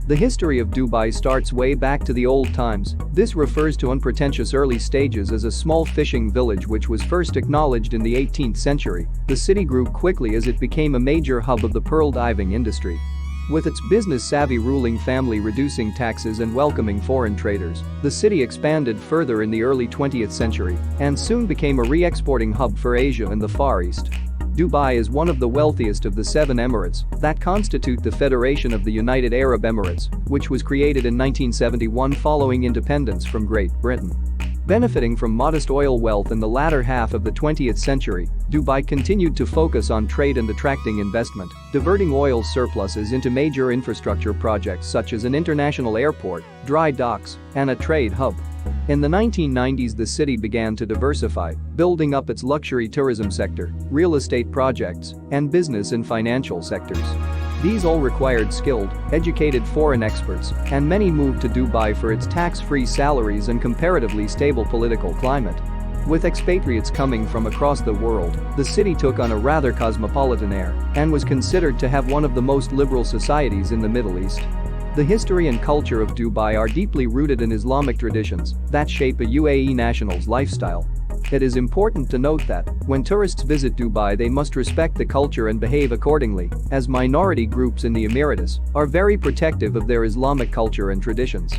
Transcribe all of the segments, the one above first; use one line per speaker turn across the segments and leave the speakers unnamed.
The history of Dubai starts way back to the old times. This refers to unpretentious early stages as a small fishing village which was first acknowledged in the 18th century. The city grew quickly as it became a major hub of the pearl diving industry. With its business-savvy ruling family reducing taxes and welcoming foreign traders, the city expanded further in the early 20th century and soon became a re-exporting hub for Asia and the Far East. Dubai is one of the wealthiest of the 7 Emirates that constitute the Federation of the United Arab Emirates, which was created in 1971 following independence from Great Britain. Benefiting from modest oil wealth in the latter half of the 20th century, Dubai continued to focus on trade and attracting investment, diverting oil surpluses into major infrastructure projects such as an international airport, dry docks, and a trade hub. In the 1990s, the city began to diversify, building up its luxury tourism sector, real estate projects, and business and financial sectors. These all required skilled, educated foreign experts, and many moved to Dubai for its tax-free salaries and comparatively stable political climate. With expatriates coming from across the world, the city took on a rather cosmopolitan air and was considered to have one of the most liberal societies in the Middle East. The history and culture of Dubai are deeply rooted in Islamic traditions that shape a UAE national's lifestyle. It is important to note that, when tourists visit Dubai, they must respect the culture and behave accordingly, as minority groups in the Emaratis are very protective of their Islamic culture and traditions.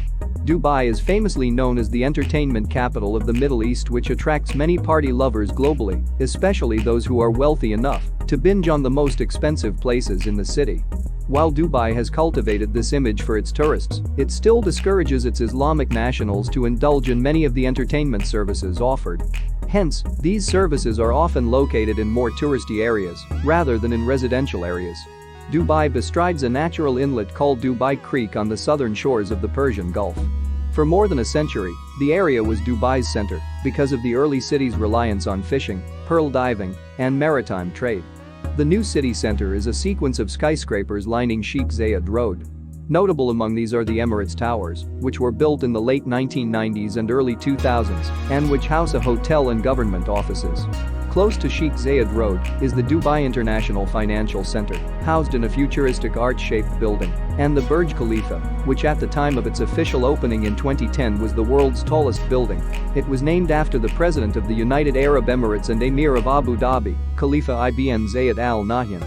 Dubai is famously known as the entertainment capital of the Middle East, which attracts many party lovers globally, especially those who are wealthy enough to binge on the most expensive places in the city. While Dubai has cultivated this image for its tourists, it still discourages its Islamic nationals to indulge in many of the entertainment services offered. Hence, these services are often located in more touristy areas rather than in residential areas. Dubai bestrides a natural inlet called Dubai Creek on the southern shores of the Persian Gulf. For more than a century, the area was Dubai's center because of the early city's reliance on fishing, pearl diving, and maritime trade. The new city center is a sequence of skyscrapers lining Sheikh Zayed Road. Notable among these are the Emirates Towers, which were built in the late 1990s and early 2000s and which house a hotel and government offices. Close to Sheikh Zayed Road is the Dubai International Financial Center, housed in a futuristic arch-shaped building, and the Burj Khalifa, which at the time of its official opening in 2010 was the world's tallest building. It was named after the President of the United Arab Emirates and Emir of Abu Dhabi, Khalifa ibn Zayed Al Nahyan.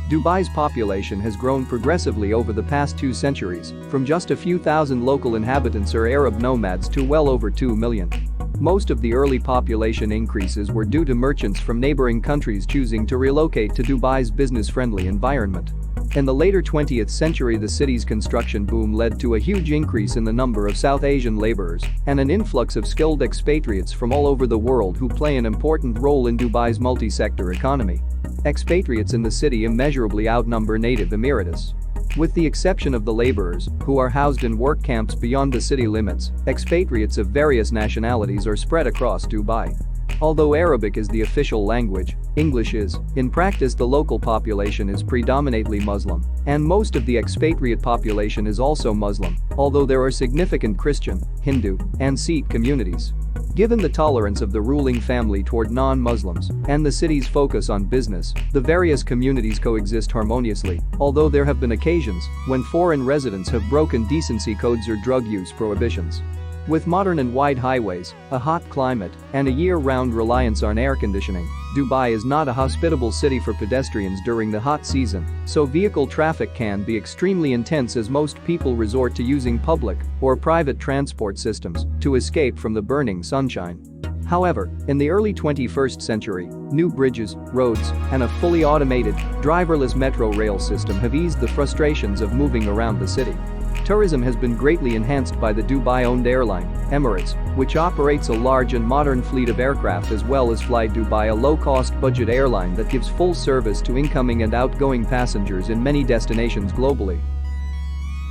Dubai's population has grown progressively over the past 2 centuries, from just a few thousand local inhabitants or Arab nomads to well over 2 million. Most of the early population increases were due to merchants from neighboring countries choosing to relocate to Dubai's business-friendly environment. In the later 20th century, the city's construction boom led to a huge increase in the number of South Asian laborers and an influx of skilled expatriates from all over the world who play an important role in Dubai's multi-sector economy. Expatriates in the city immeasurably outnumber native Emiratis. With the exception of the laborers, who are housed in work camps beyond the city limits, expatriates of various nationalities are spread across Dubai. Although Arabic is the official language, English is. In practice, the local population is predominantly Muslim, and most of the expatriate population is also Muslim, although there are significant Christian, Hindu, and Sikh communities. Given the tolerance of the ruling family toward non-Muslims and the city's focus on business, the various communities coexist harmoniously, although there have been occasions when foreign residents have broken decency codes or drug use prohibitions. With modern and wide highways, a hot climate, and a year-round reliance on air conditioning, Dubai is not a hospitable city for pedestrians during the hot season, so vehicle traffic can be extremely intense as most people resort to using public or private transport systems to escape from the burning sunshine. However, in the early 21st century, new bridges, roads, and a fully automated, driverless metro rail system have eased the frustrations of moving around the city. Tourism has been greatly enhanced by the Dubai-owned airline, Emirates, which operates a large and modern fleet of aircraft, as well as Fly Dubai, a low-cost budget airline that gives full service to incoming and outgoing passengers in many destinations globally.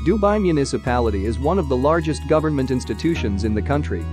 Dubai Municipality is one of the largest government institutions in the country.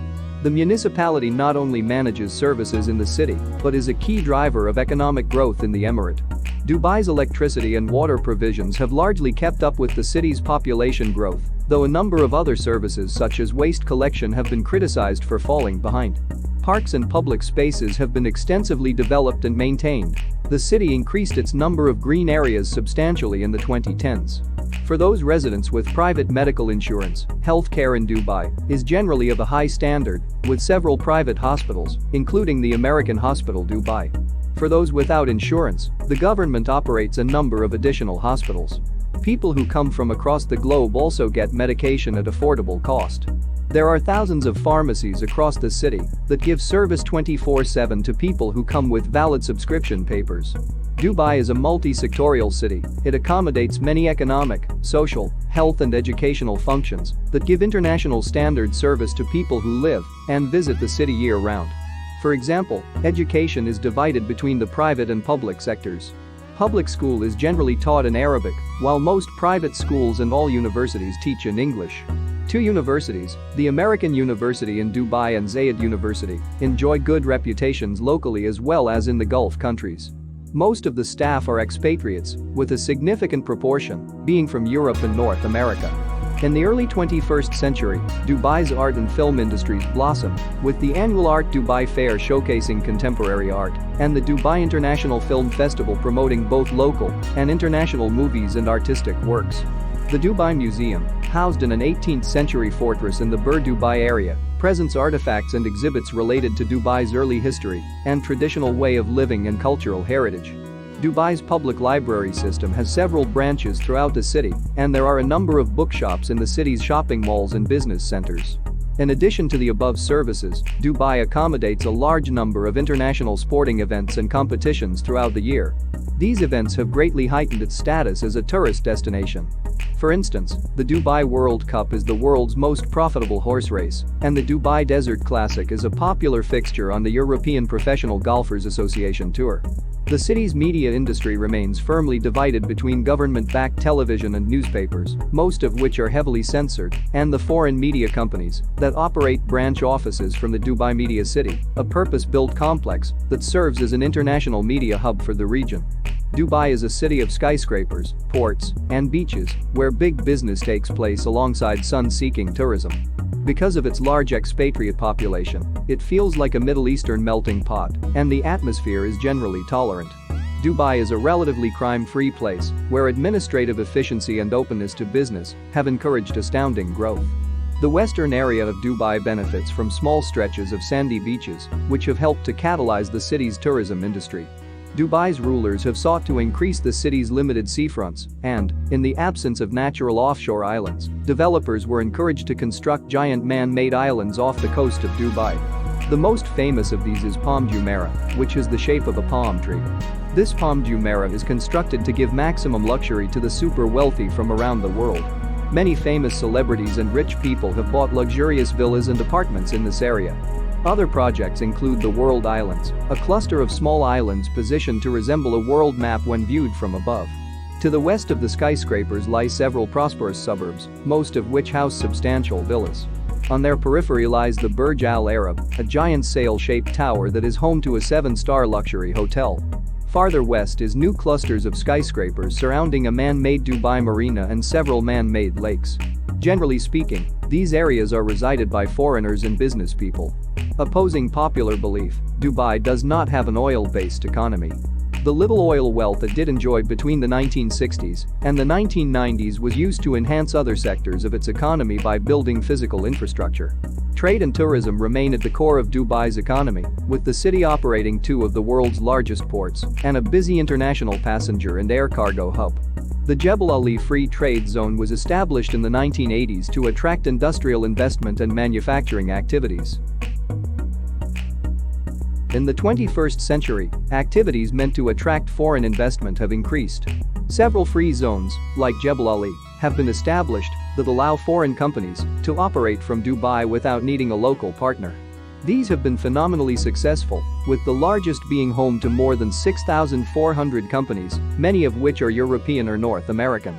The municipality not only manages services in the city, but is a key driver of economic growth in the emirate. Dubai's electricity and water provisions have largely kept up with the city's population growth, though a number of other services such as waste collection have been criticized for falling behind. Parks and public spaces have been extensively developed and maintained. The city increased its number of green areas substantially in the 2010s. For those residents with private medical insurance, healthcare in Dubai is generally of a high standard, with several private hospitals, including the American Hospital Dubai. For those without insurance, the government operates a number of additional hospitals. People who come from across the globe also get medication at affordable cost. There are thousands of pharmacies across the city that give service 24/7 to people who come with valid subscription papers. Dubai is a multi-sectorial city. It accommodates many economic, social, health and educational functions that give international standard service to people who live and visit the city year-round. For example, education is divided between the private and public sectors. Public school is generally taught in Arabic, while most private schools and all universities teach in English. Two universities, the American University in Dubai and Zayed University, enjoy good reputations locally as well as in the Gulf countries. Most of the staff are expatriates, with a significant proportion being from Europe and North America. In the early 21st century, Dubai's art and film industries blossomed, with the annual Art Dubai Fair showcasing contemporary art and the Dubai International Film Festival promoting both local and international movies and artistic works. The Dubai Museum, housed in an 18th century fortress in the Burj Dubai area, presents artifacts and exhibits related to Dubai's early history and traditional way of living and cultural heritage. Dubai's public library system has several branches throughout the city, and there are a number of bookshops in the city's shopping malls and business centers. In addition to the above services, Dubai accommodates a large number of international sporting events and competitions throughout the year. These events have greatly heightened its status as a tourist destination. For instance, the Dubai World Cup is the world's most profitable horse race, and the Dubai Desert Classic is a popular fixture on the European Professional Golfers Association Tour. The city's media industry remains firmly divided between government-backed television and newspapers, most of which are heavily censored, and the foreign media companies that operate branch offices from the Dubai Media City, a purpose-built complex that serves as an international media hub for the region. Dubai is a city of skyscrapers, ports, and beaches, where big business takes place alongside sun-seeking tourism. Because of its large expatriate population, it feels like a Middle Eastern melting pot, and the atmosphere is generally tolerant. Dubai is a relatively crime-free place, where administrative efficiency and openness to business have encouraged astounding growth. The western area of Dubai benefits from small stretches of sandy beaches, which have helped to catalyze the city's tourism industry. Dubai's rulers have sought to increase the city's limited seafronts, and, in the absence of natural offshore islands, developers were encouraged to construct giant man-made islands off the coast of Dubai. The most famous of these is Palm Jumeirah, which has the shape of a palm tree. This Palm Jumeirah is constructed to give maximum luxury to the super wealthy from around the world. Many famous celebrities and rich people have bought luxurious villas and apartments in this area. Other projects include the World Islands, a cluster of small islands positioned to resemble a world map when viewed from above. To the west of the skyscrapers lie several prosperous suburbs, most of which house substantial villas. On their periphery lies the Burj Al Arab, a giant sail-shaped tower that is home to a 7-star luxury hotel. Farther west is new clusters of skyscrapers surrounding a man-made Dubai marina and several man-made lakes. Generally speaking, these areas are resided by foreigners and business people. Opposing popular belief, Dubai does not have an oil-based economy. The little oil wealth it did enjoy between the 1960s and the 1990s was used to enhance other sectors of its economy by building physical infrastructure. Trade and tourism remain at the core of Dubai's economy, with the city operating two of the world's largest ports and a busy international passenger and air cargo hub. The Jebel Ali Free Trade Zone was established in the 1980s to attract industrial investment and manufacturing activities. In the 21st century, activities meant to attract foreign investment have increased. Several free zones, like Jebel Ali, have been established that allow foreign companies to operate from Dubai without needing a local partner. These have been phenomenally successful, with the largest being home to more than 6,400 companies, many of which are European or North American.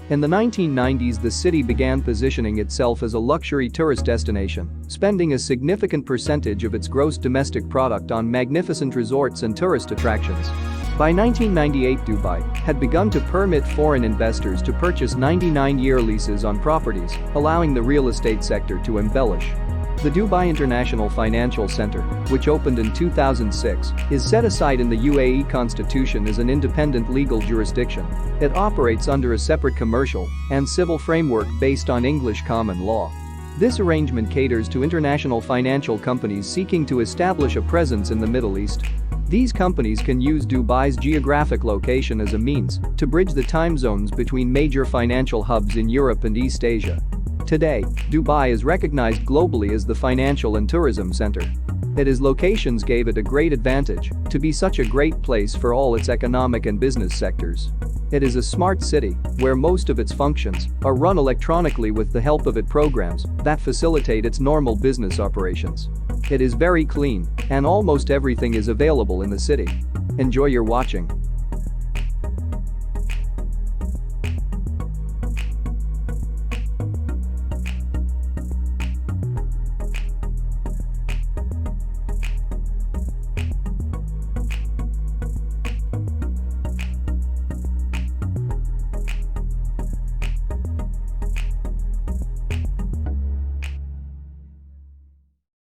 In the 1990s, the city began positioning itself as a luxury tourist destination, spending a significant percentage of its gross domestic product on magnificent resorts and tourist attractions. By 1998, Dubai had begun to permit foreign investors to purchase 99-year leases on properties, allowing the real estate sector to embellish. The Dubai International Financial Center, which opened in 2006, is set aside in the UAE constitution as an independent legal jurisdiction. It operates under a separate commercial and civil framework based on English common law. This arrangement caters to international financial companies seeking to establish a presence in the Middle East. These companies can use Dubai's geographic location as a means to bridge the time zones between major financial hubs in Europe and East Asia. Today, Dubai is recognized globally as the financial and tourism center. Its locations gave it a great advantage to be such a great place for all its economic and business sectors. It is a smart city where most of its functions are run electronically with the help of its programs that facilitate its normal business operations. It is very clean and almost everything is available in the city. Enjoy your watching.